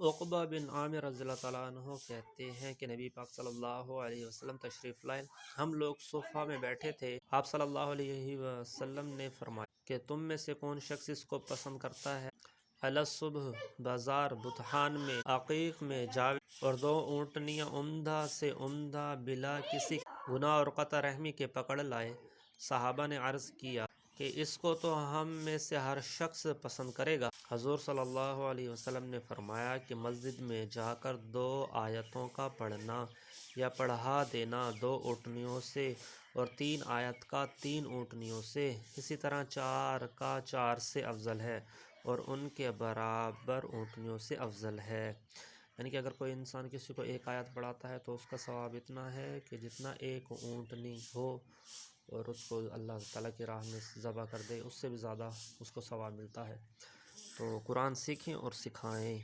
عقبہ بن عامر رضی اللہ تعالیٰ عنہ کہتے ہیں کہ نبی پاک صلی اللہ علیہ وسلم تشریف لائے، ہم لوگ صفہ میں بیٹھے تھے، آپ صلی اللہ علیہ وسلم نے فرمایا کہ تم میں سے کون شخص اس کو پسند کرتا ہے؟ الصبح بازار بطحان میں عقیق میں جاوے اور 2 اونٹنیاں عمدہ سے عمدہ بلا کسی گناہ اور قطع رحمی کے پکڑ لائے۔ صحابہ نے عرض کیا کہ اس کو تو ہم میں سے ہر شخص پسند کرے گا۔ حضور صلی اللہ علیہ وسلم نے فرمایا کہ مسجد میں جا کر 2 آیتوں کا پڑھنا یا پڑھا دینا 2 اونٹنیوں سے اور 3 آیت کا 3 اونٹنیوں سے، اسی طرح 4 کا 4 سے افضل ہے اور ان کے برابر اونٹنیوں سے افضل ہے۔ یعنی کہ اگر کوئی انسان کسی کو 1 آیت پڑھاتا ہے تو اس کا ثواب اتنا ہے کہ جتنا 1 اونٹنی ہو، اور اس کو اللہ تعالیٰ کی راہ میں ذبح کر دے اس سے بھی زیادہ اس کو ثواب ملتا ہے۔ تو قرآن سیکھیں اور سکھائیں۔